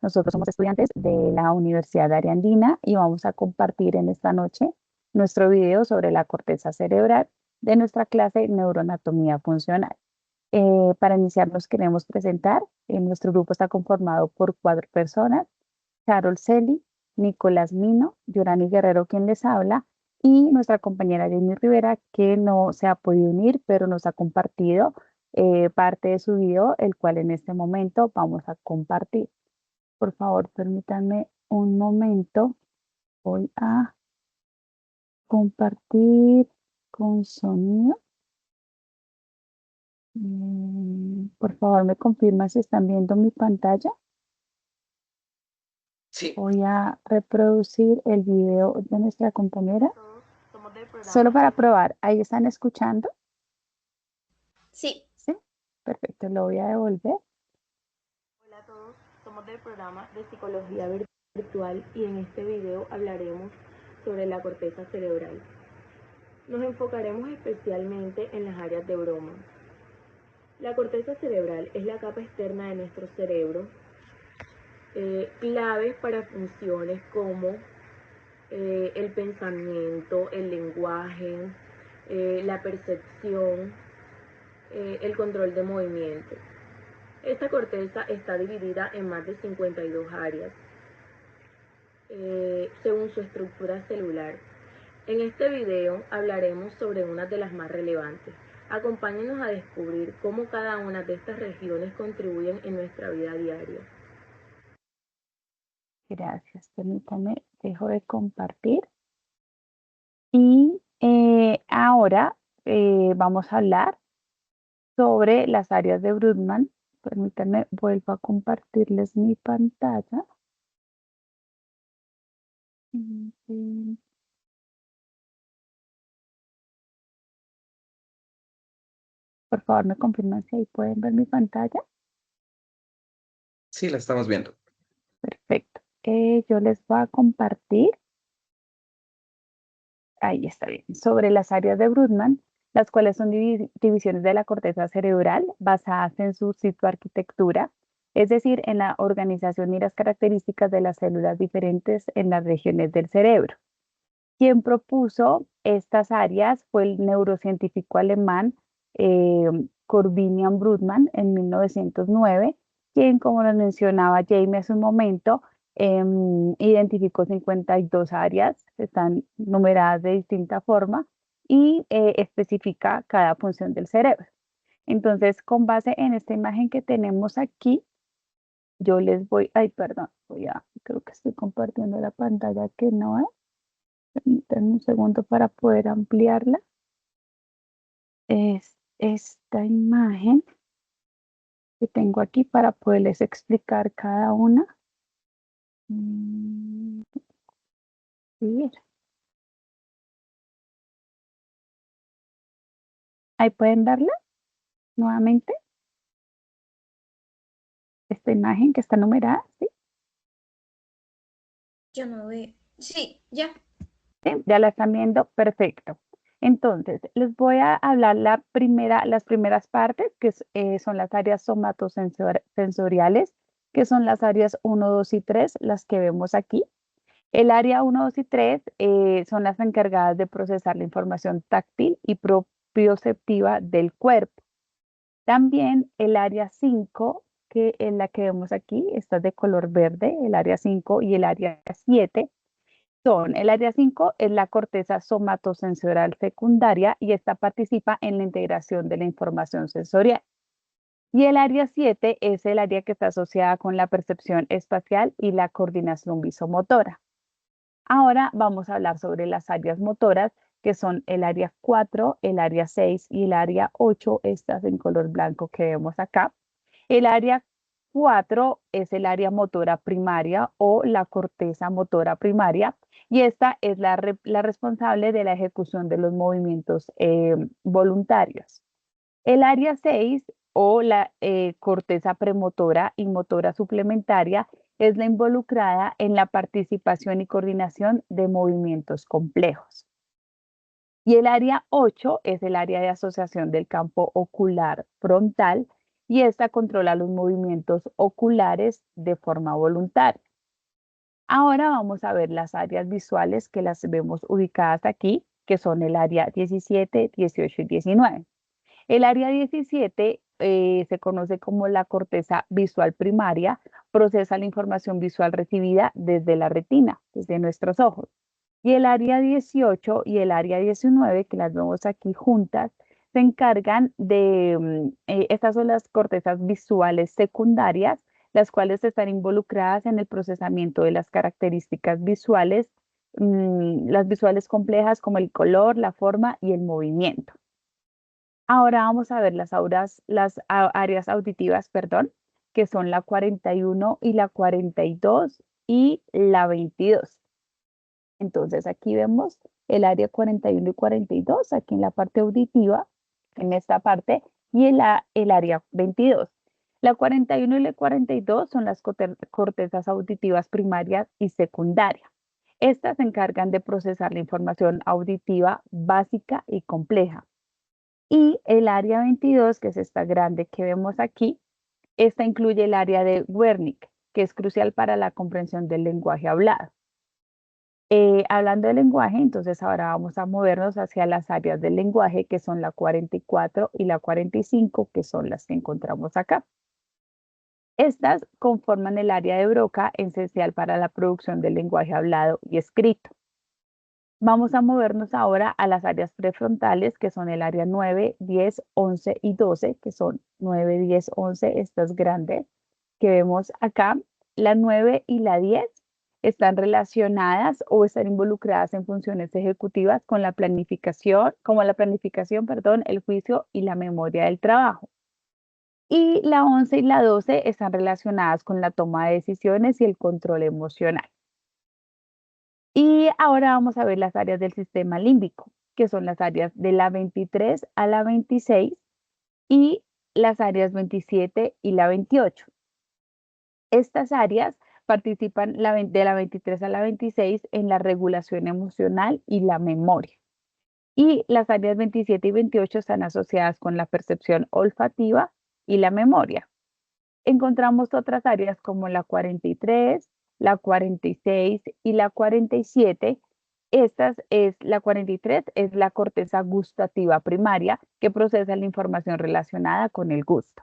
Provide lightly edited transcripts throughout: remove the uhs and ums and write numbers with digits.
Nosotros somos estudiantes de la Universidad de Andina y vamos a compartir en esta noche nuestro video sobre la corteza cerebral de nuestra clase Neuroanatomía Funcional. Para iniciar nos queremos presentar. Nuestro grupo está conformado por 4 personas: Carol Celi, Nicolás Mino, Yorani Guerrero quien les habla, y nuestra compañera Jamie Rivera, que no se ha podido unir, pero nos ha compartido parte de su video, el cual en este momento vamos a compartir. Por favor, permítanme un momento. Voy a compartir con sonido. Por favor, me confirma si están viendo mi pantalla. Sí. Voy a reproducir el video de nuestra compañera. Solo para probar, ¿ahí están escuchando? Sí. Sí, perfecto, lo voy a devolver. Hola a todos, somos del programa de Psicología Virtual y en este video hablaremos sobre la corteza cerebral. Nos enfocaremos especialmente en las áreas de Broman. La corteza cerebral es la capa externa de nuestro cerebro, clave para funciones como el pensamiento, el lenguaje, la percepción, el control de movimiento. Esta corteza está dividida en más de 52 áreas, según su estructura celular. En este video hablaremos sobre una de las más relevantes. Acompáñenos a descubrir cómo cada una de estas regiones contribuyen en nuestra vida diaria. Gracias, permítame, dejo de compartir. Y ahora vamos a hablar sobre las áreas de Brodmann. Permítanme, vuelvo a compartirles mi pantalla. Por favor, me confirman si ahí pueden ver mi pantalla. Sí, la estamos viendo. Perfecto. Yo les voy a compartir. Ahí está bien. Sobre las áreas de Brodmann, las cuales son divisiones de la corteza cerebral basadas en su citoarquitectura, es decir, en la organización y las características de las células diferentes en las regiones del cerebro. Quien propuso estas áreas fue el neurocientífico alemán Corbinian Brodmann en 1909, quien, como nos mencionaba Jamie hace un momento, identificó 52 áreas, están numeradas de distinta forma y especifica cada función del cerebro. Entonces, con base en esta imagen que tenemos aquí, yo les voy, perdón, creo que estoy compartiendo la pantalla que no es. Permítanme un segundo para poder ampliarla. Es esta imagen que tengo aquí para poderles explicar cada una. Sí. Ahí pueden verla nuevamente. Esta imagen que está numerada, ¿sí? Yo no veo. Sí, ya. ¿Sí? Ya la están viendo, perfecto. Entonces, les voy a hablar las primeras partes, que son las áreas somatosensoriales, que son las áreas 1, 2 y 3, las que vemos aquí. El área 1, 2 y 3 son las encargadas de procesar la información táctil y propioceptiva del cuerpo. También el área 5, que es la que vemos aquí, está de color verde, el área 5 y el área 7 el área 5 es la corteza somatosensorial secundaria y esta participa en la integración de la información sensorial. Y el área 7 es el área que está asociada con la percepción espacial y la coordinación visomotora. Ahora vamos a hablar sobre las áreas motoras, que son el área 4, el área 6 y el área 8, estas en color blanco que vemos acá. El área 4 es el área motora primaria o la corteza motora primaria y esta es la responsable de la ejecución de los movimientos voluntarios. El área 6 o la corteza premotora y motora suplementaria es la involucrada en la participación y coordinación de movimientos complejos. Y el área 8 es el área de asociación del campo ocular frontal y esta controla los movimientos oculares de forma voluntaria. Ahora vamos a ver las áreas visuales que las vemos ubicadas aquí, que son el área 17, 18 y 19. El área 17 se conoce como la corteza visual primaria, procesa la información visual recibida desde la retina, desde nuestros ojos. Y el área 18 y el área 19, que las vemos aquí juntas, se encargan de, estas son las cortezas visuales secundarias, las cuales están involucradas en el procesamiento de las características visuales, las visuales complejas como el color, la forma y el movimiento. Ahora vamos a ver las áreas auditivas, perdón, que son la 41 y la 42 y la 22. Entonces aquí vemos el área 41 y 42, aquí en la parte auditiva, en esta parte, y el área 22. La 41 y la 42 son las cortezas auditivas primarias y secundarias. Estas se encargan de procesar la información auditiva básica y compleja. Y el área 22, que es esta grande que vemos aquí, esta incluye el área de Wernicke, que es crucial para la comprensión del lenguaje hablado. Hablando de lenguaje, entonces ahora vamos a movernos hacia las áreas del lenguaje, que son la 44 y la 45, que son las que encontramos acá. Estas conforman el área de Broca, esencial para la producción del lenguaje hablado y escrito. Vamos a movernos ahora a las áreas prefrontales, que son el área 9, 10, 11 y 12, que son 9, 10, 11, estas grandes que vemos acá. La 9 y la 10 están relacionadas o están involucradas en funciones ejecutivas con la planificación, perdón, el juicio y la memoria del trabajo. Y la 11 y la 12 están relacionadas con la toma de decisiones y el control emocional. Y ahora vamos a ver las áreas del sistema límbico, que son las áreas de la 23 a la 26 y las áreas 27 y la 28. Estas áreas participan de la 23 a la 26 en la regulación emocional y la memoria. Y las áreas 27 y 28 están asociadas con la percepción olfativa y la memoria. Encontramos otras áreas como la 43, la 46 y la 47. La 43 es la corteza gustativa primaria que procesa la información relacionada con el gusto.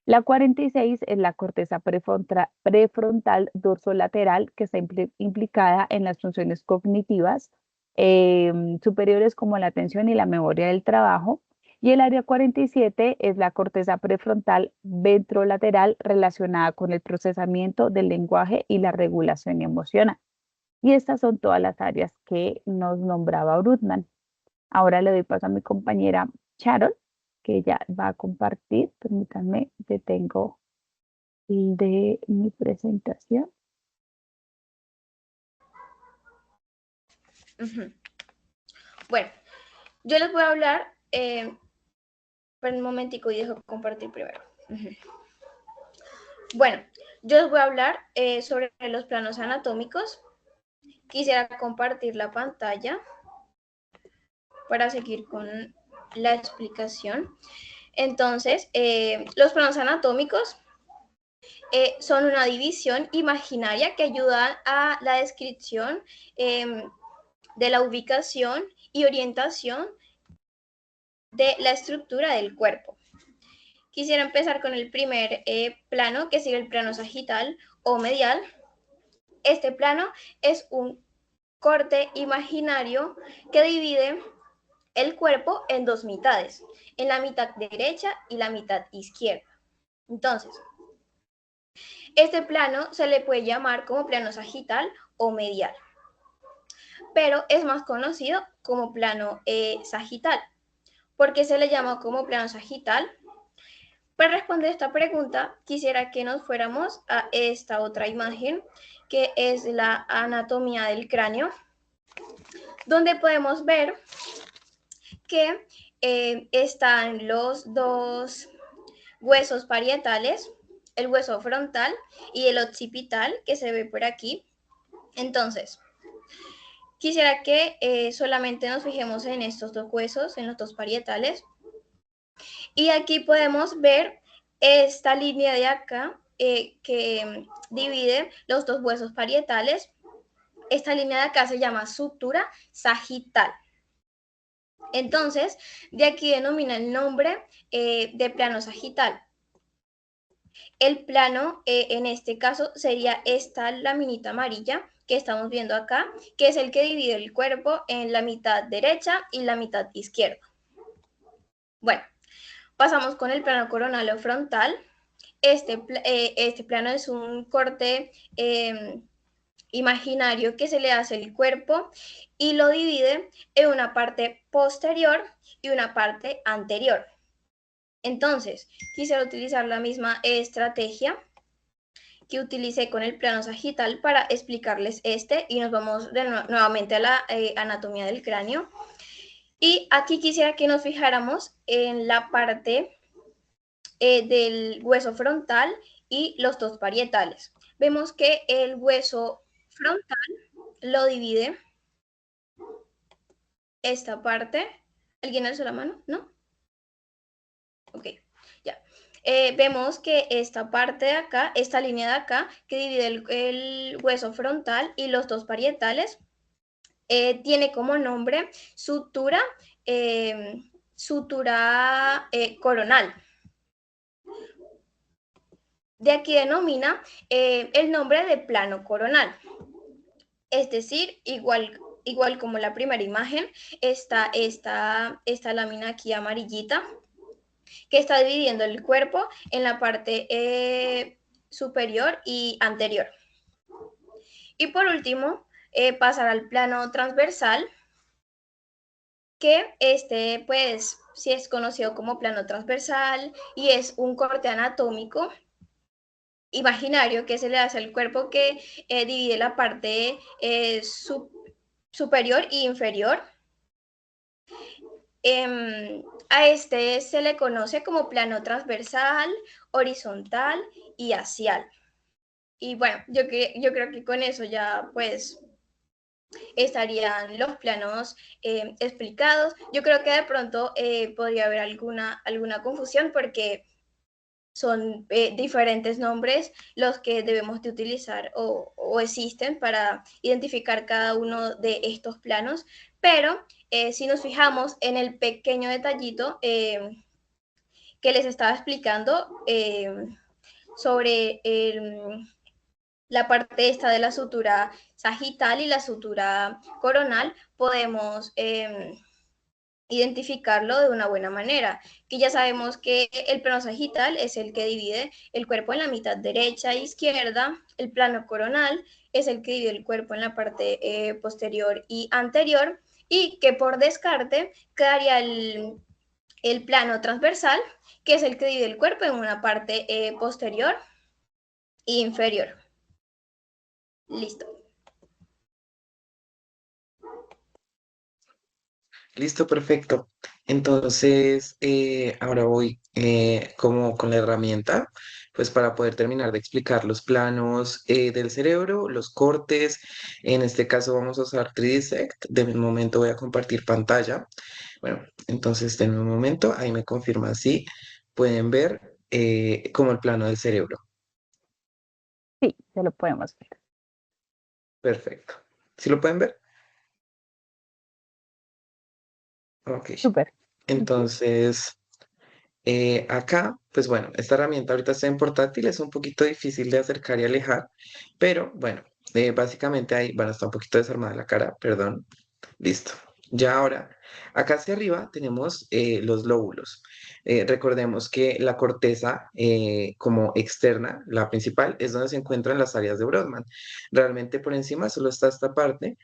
La 46 es la corteza prefrontal dorsolateral que está implicada en las funciones cognitivas superiores como la atención y la memoria del trabajo. Y el área 47 es la corteza prefrontal ventrolateral relacionada con el procesamiento del lenguaje y la regulación emocional. Y estas son todas las áreas que nos nombraba Brutman. Ahora le doy paso a mi compañera Sharon, que ella va a compartir. Permítanme, detengo el de mi presentación. Bueno, yo les voy a hablar, pero un momentico y dejo compartir primero. Bueno, yo les voy a hablar sobre los planos anatómicos. Quisiera compartir la pantalla para seguir con la explicación. Entonces, los planos anatómicos son una división imaginaria que ayuda a la descripción de la ubicación y orientación de la estructura del cuerpo. Quisiera empezar con el primer plano, que sería el plano sagital o medial. Este plano es un corte imaginario que divide el cuerpo en dos mitades, en la mitad derecha y la mitad izquierda. Entonces, este plano se le puede llamar como plano sagital o medial, pero es más conocido como plano sagital. ¿Por qué se le llama como plano sagital? Para responder esta pregunta, quisiera que nos fuéramos a esta otra imagen, que es la anatomía del cráneo, donde podemos ver que están los dos huesos parietales, el hueso frontal y el occipital, que se ve por aquí. Entonces, quisiera que solamente nos fijemos en estos dos huesos, en los dos parietales. Y aquí podemos ver esta línea de acá que divide los dos huesos parietales, esta línea de acá se llama sutura sagital. Entonces, de aquí denomina el nombre de plano sagital. El plano, en este caso, sería esta laminita amarilla que estamos viendo acá, que es el que divide el cuerpo en la mitad derecha y la mitad izquierda. Bueno, pasamos con el plano coronal o frontal. Este plano es un corte imaginario que se le hace al cuerpo y lo divide en una parte posterior y una parte anterior. Entonces, quisiera utilizar la misma estrategia que utilicé con el plano sagital para explicarles y nos vamos nuevamente a la anatomía del cráneo. Y aquí quisiera que nos fijáramos en la parte del hueso frontal y los dos parietales. Vemos que el hueso frontal lo divide esta parte. ¿Alguien alzó la mano? ¿No? Ok, ya. Vemos que esta parte de acá, esta línea de acá, que divide el hueso frontal y los dos parietales, tiene como nombre sutura, coronal. De aquí denomina el nombre de plano coronal. Es decir, igual como la primera imagen, está esta lámina aquí amarillita que está dividiendo el cuerpo en la parte superior y anterior. Y por último, pasar al plano transversal, que pues, sí es conocido como plano transversal y es un corte anatómico imaginario que se le hace al cuerpo que divide la parte superior e inferior. A este se le conoce como plano transversal, horizontal y axial. Y bueno, yo creo que con eso ya pues estarían los planos explicados. Yo creo que de pronto podría haber alguna confusión porque son diferentes nombres los que debemos de utilizar o existen para identificar cada uno de estos planos, pero si nos fijamos en el pequeño detallito que les estaba explicando sobre la parte esta de la sutura sagital y la sutura coronal, podemos identificarlo de una buena manera, que ya sabemos que el plano sagital es el que divide el cuerpo en la mitad derecha e izquierda, el plano coronal es el que divide el cuerpo en la parte posterior y anterior, y que por descarte quedaría el plano transversal, que es el que divide el cuerpo en una parte posterior e inferior. Listo. Listo, perfecto. Entonces, ahora voy como con la herramienta, pues para poder terminar de explicar los planos del cerebro, los cortes. En este caso vamos a usar 3Dsect. De mi momento voy a compartir pantalla. Bueno, entonces de un momento, ahí me confirma si pueden ver como el plano del cerebro. Sí, ya lo podemos ver. Perfecto. ¿Sí lo pueden ver? Ok. Súper. Entonces... acá, pues bueno, esta herramienta ahorita está en portátil, es un poquito difícil de acercar y alejar, pero bueno, básicamente ahí, bueno, está un poquito desarmada la cara, perdón, listo. Ya ahora, acá hacia arriba tenemos los lóbulos. Recordemos que la corteza como externa, la principal, es donde se encuentran las áreas de Brodmann. Realmente por encima solo está esta parte,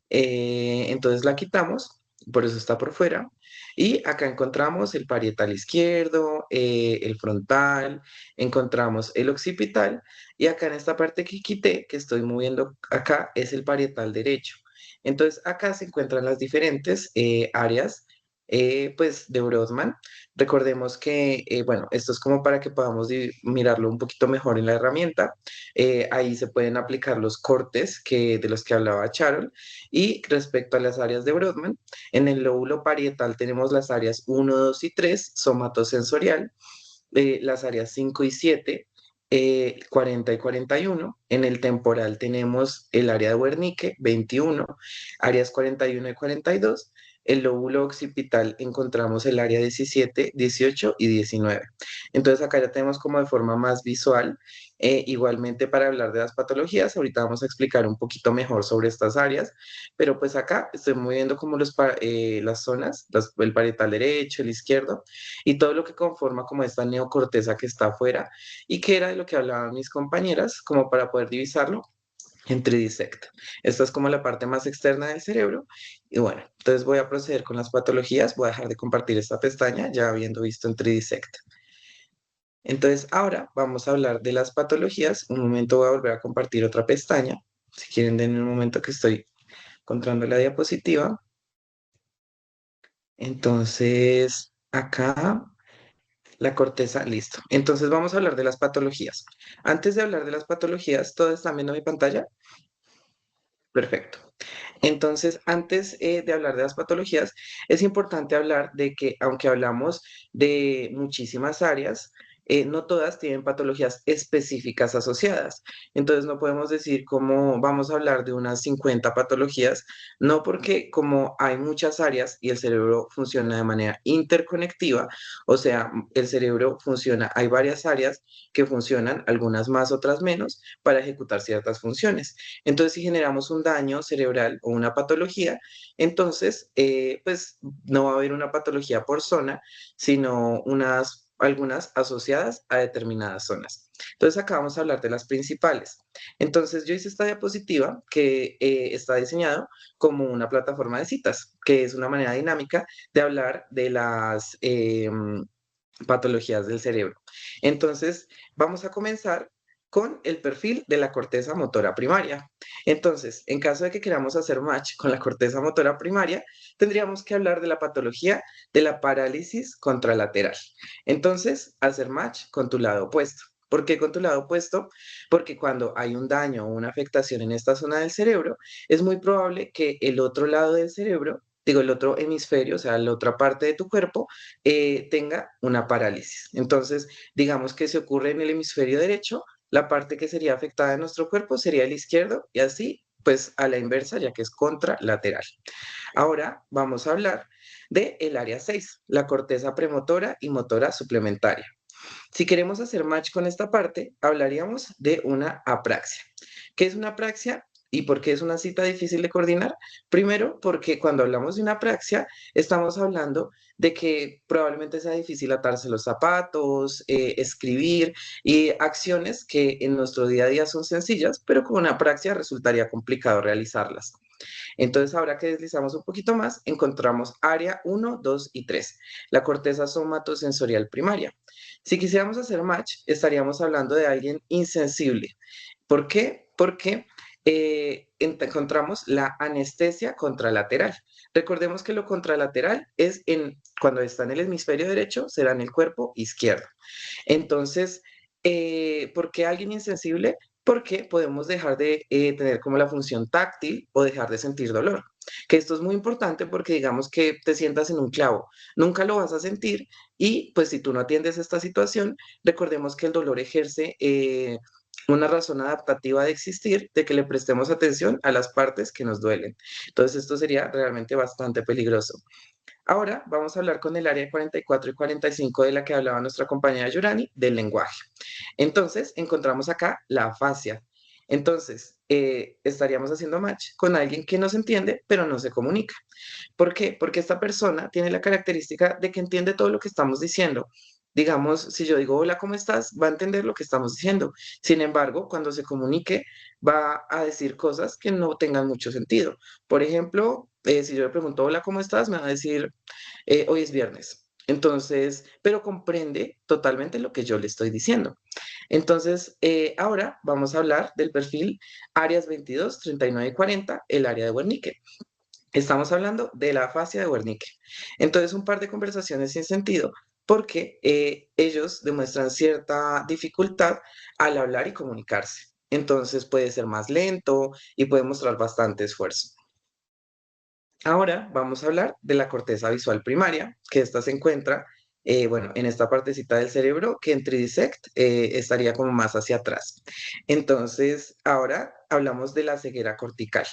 entonces la quitamos, por eso está por fuera. Y acá encontramos el parietal izquierdo, el frontal, encontramos el occipital y acá en esta parte que quité, que estoy moviendo acá, es el parietal derecho. Entonces acá se encuentran las diferentes áreas pues de Brodmann. Recordemos que, bueno, esto es como para que podamos mirarlo un poquito mejor en la herramienta. Ahí se pueden aplicar los cortes de los que hablaba Charol. Y respecto a las áreas de Brodmann, en el lóbulo parietal tenemos las áreas 1, 2 y 3, somatosensorial. las áreas 5 y 7, 40 y 41. En el temporal tenemos el área de Wernicke, 21, áreas 41 y 42. El lóbulo occipital encontramos el área 17, 18 y 19. Entonces acá ya tenemos como de forma más visual. Igualmente para hablar de las patologías, ahorita vamos a explicar un poquito mejor sobre estas áreas, pero pues acá estoy moviendo como las zonas, el parietal derecho, el izquierdo, y todo lo que conforma como esta neocorteza que está afuera y que era de lo que hablaban mis compañeras, como para poder divisarlo en 3D-sect. Esta es como la parte más externa del cerebro. Y bueno, entonces voy a proceder con las patologías. Voy a dejar de compartir esta pestaña ya habiendo visto en 3D-sect. Entonces ahora vamos a hablar de las patologías. Un momento voy a volver a compartir otra pestaña. Si quieren, den un momento que estoy encontrando la diapositiva. Entonces, acá la corteza, listo. Entonces vamos a hablar de las patologías. Antes de hablar de las patologías, ¿todos están viendo mi pantalla? Perfecto. Entonces, antes de hablar de las patologías, es importante hablar de que aunque hablamos de muchísimas áreas, no todas tienen patologías específicas asociadas. Entonces, no podemos decir cómo vamos a hablar de unas 50 patologías, no, porque como hay muchas áreas y el cerebro funciona de manera interconectiva, o sea, el cerebro funciona, hay varias áreas que funcionan, algunas más, otras menos, para ejecutar ciertas funciones. Entonces, si generamos un daño cerebral o una patología, entonces, pues no va a haber una patología por zona, sino algunas asociadas a determinadas zonas. Entonces, acá vamos a hablar de las principales. Entonces, yo hice esta diapositiva que está diseñado como una plataforma de citas, que es una manera dinámica de hablar de las patologías del cerebro. Entonces, vamos a comenzar con el perfil de la corteza motora primaria. Entonces, en caso de que queramos hacer match con la corteza motora primaria, tendríamos que hablar de la patología de la parálisis contralateral. Entonces, hacer match con tu lado opuesto. ¿Por qué con tu lado opuesto? Porque cuando hay un daño o una afectación en esta zona del cerebro, es muy probable que el otro lado del cerebro, digo, el otro hemisferio, o sea, la otra parte de tu cuerpo, tenga una parálisis. Entonces, digamos que se ocurre en el hemisferio derecho, la parte que sería afectada en nuestro cuerpo sería el izquierdo y así, pues a la inversa, ya que es contralateral. Ahora vamos a hablar del área 6, la corteza premotora y motora suplementaria. Si queremos hacer match con esta parte, hablaríamos de una apraxia. ¿Qué es una apraxia? ¿Y por qué es una cita difícil de coordinar? Primero, porque cuando hablamos de una apraxia, estamos hablando de que probablemente sea difícil atarse los zapatos, escribir y acciones que en nuestro día a día son sencillas, pero con una apraxia resultaría complicado realizarlas. Entonces, ahora que deslizamos un poquito más, encontramos área 1, 2 y 3, la corteza somatosensorial primaria. Si quisiéramos hacer match, estaríamos hablando de alguien insensible. ¿Por qué? Porque encontramos la anestesia contralateral. Recordemos que lo contralateral es cuando está en el hemisferio derecho, será en el cuerpo izquierdo. Entonces, ¿por qué alguien insensible? Porque podemos dejar de tener como la función táctil o dejar de sentir dolor. Que esto es muy importante porque digamos que te sientas en un clavo, nunca lo vas a sentir y pues si tú no atiendes esta situación, recordemos que el dolor ejerce una razón adaptativa de existir, de que le prestemos atención a las partes que nos duelen. Entonces esto sería realmente bastante peligroso. Ahora vamos a hablar con el área 44 y 45 de la que hablaba nuestra compañera Yurani, del lenguaje. Entonces, encontramos acá la afasia. Entonces, estaríamos haciendo match con alguien que nos entiende, pero no se comunica. ¿Por qué? Porque esta persona tiene la característica de que entiende todo lo que estamos diciendo. Digamos, si yo digo, hola, ¿cómo estás? Va a entender lo que estamos diciendo. Sin embargo, cuando se comunique, va a decir cosas que no tengan mucho sentido. Por ejemplo, si yo le pregunto, hola, ¿cómo estás? Me va a decir, hoy es viernes. Entonces, pero comprende totalmente lo que yo le estoy diciendo. Entonces, ahora vamos a hablar del perfil áreas 22, 39 y 40, el área de Wernicke. Estamos hablando de la afasia de Wernicke. Entonces, un par de conversaciones sin sentido, porque ellos demuestran cierta dificultad al hablar y comunicarse. Entonces, puede ser más lento y puede mostrar bastante esfuerzo. Ahora vamos a hablar de la corteza visual primaria, que esta se encuentra bueno, en esta partecita del cerebro que en 3Dissect estaría como más hacia atrás. Entonces, ahora hablamos de la ceguera cortical.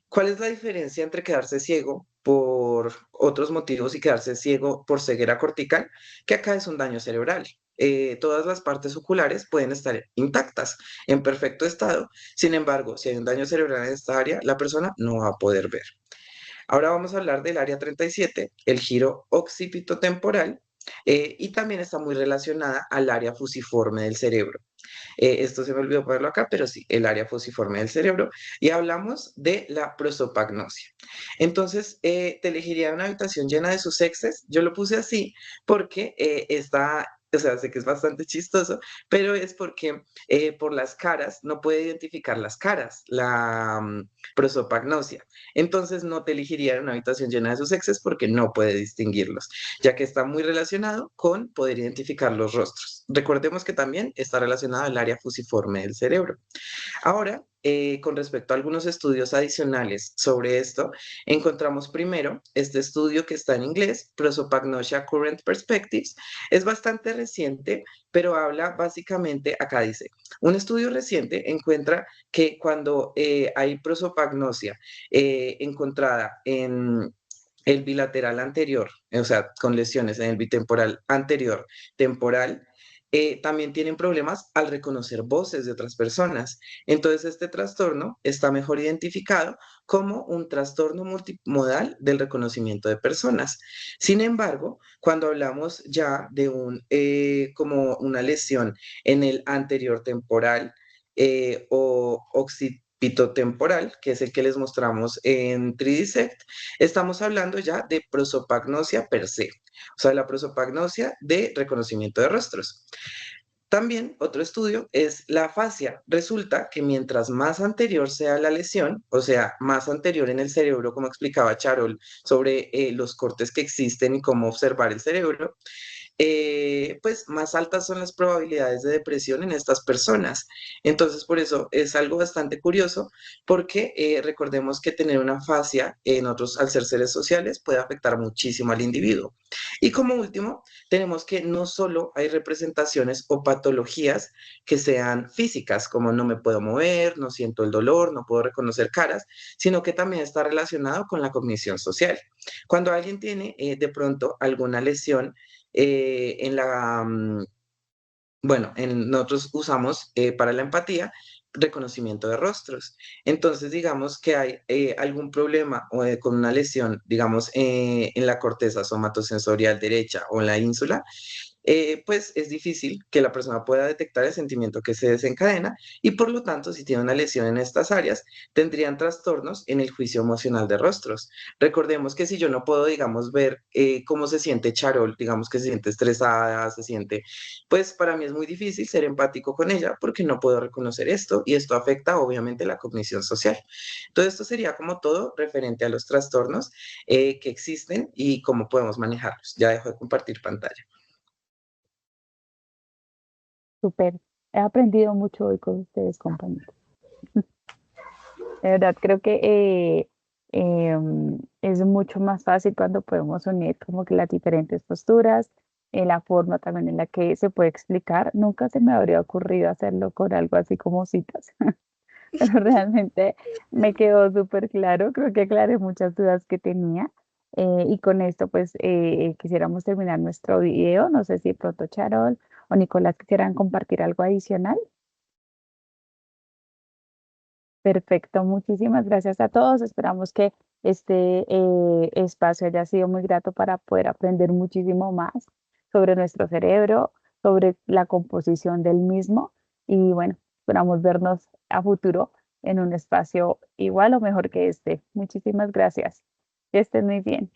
¿Cuál es la diferencia entre quedarse ciego por otros motivos y quedarse ciego por ceguera cortical? Que acá es un daño cerebral. Todas las partes oculares pueden estar intactas, en perfecto estado. Sin embargo, si hay un daño cerebral en esta área, la persona no va a poder ver. Ahora vamos a hablar del área 37, el giro occipitotemporal, y también está muy relacionada al área fusiforme del cerebro. Esto se me olvidó ponerlo acá, pero sí, el área fusiforme del cerebro. Y hablamos de la prosopagnosia. Entonces, ¿te elegiría una habitación llena de sus exes? Yo lo puse así porque está, o sea, sé que es bastante chistoso, pero es porque por las caras no puede identificar las caras, la prosopagnosia. Entonces, no te elegiría una habitación llena de sus exes porque no puede distinguirlos, ya que está muy relacionado con poder identificar los rostros. Recordemos que también está relacionado al área fusiforme del cerebro. Ahora, con respecto a algunos estudios adicionales sobre esto, encontramos primero este estudio que está en inglés, Prosopagnosia Current Perspectives. Es bastante reciente, pero habla básicamente, acá dice, un estudio reciente encuentra que cuando hay prosopagnosia encontrada en el bilateral anterior, o sea, con lesiones en el bitemporal anterior, temporal, también tienen problemas al reconocer voces de otras personas. Entonces, este trastorno está mejor identificado como un trastorno multimodal del reconocimiento de personas. Sin embargo, cuando hablamos ya de como una lesión en el anterior temporal o occipitotemporal, que es el que les mostramos en 3Dissect, estamos hablando ya de prosopagnosia per se, o sea, la prosopagnosia de reconocimiento de rostros. También otro estudio es la afasia. Resulta que mientras más anterior sea la lesión, o sea, más anterior en el cerebro, como explicaba Charol sobre los cortes que existen y cómo observar el cerebro, pues más altas son las probabilidades de depresión en estas personas. Entonces, por eso es algo bastante curioso, porque recordemos que tener una afasia en otros, al ser seres sociales, puede afectar muchísimo al individuo. Y como último, tenemos que no solo hay representaciones o patologías que sean físicas, como no me puedo mover, no siento el dolor, no puedo reconocer caras, sino que también está relacionado con la cognición social. Cuando alguien tiene de pronto alguna lesión, en bueno, nosotros usamos para la empatía reconocimiento de rostros. Entonces, digamos que hay algún problema con una lesión, digamos, en la corteza somatosensorial derecha o en la ínsula, pues es difícil que la persona pueda detectar el sentimiento que se desencadena y por lo tanto, si tiene una lesión en estas áreas, tendrían trastornos en el juicio emocional de rostros. Recordemos que si yo no puedo, digamos, ver cómo se siente Charol, digamos que se siente estresada, se siente, pues para mí es muy difícil ser empático con ella porque no puedo reconocer esto y esto afecta obviamente la cognición social. Todo esto sería como todo referente a los trastornos que existen y cómo podemos manejarlos. Ya dejo de compartir pantalla. Súper. He aprendido mucho hoy con ustedes, compañeros. De verdad, creo que es mucho más fácil cuando podemos unir como que las diferentes posturas, la forma también en la que se puede explicar. Nunca se me habría ocurrido hacerlo con algo así como citas, pero realmente me quedó súper claro. Creo que aclaré muchas dudas que tenía. Y con esto, pues, quisiéramos terminar nuestro video. No sé si pronto Charol o Nicolás quisieran compartir algo adicional. Perfecto, muchísimas gracias a todos. Esperamos que este espacio haya sido muy grato para poder aprender muchísimo más sobre nuestro cerebro, sobre la composición del mismo y bueno, esperamos vernos a futuro en un espacio igual o mejor que este. Muchísimas gracias. Que estén muy bien.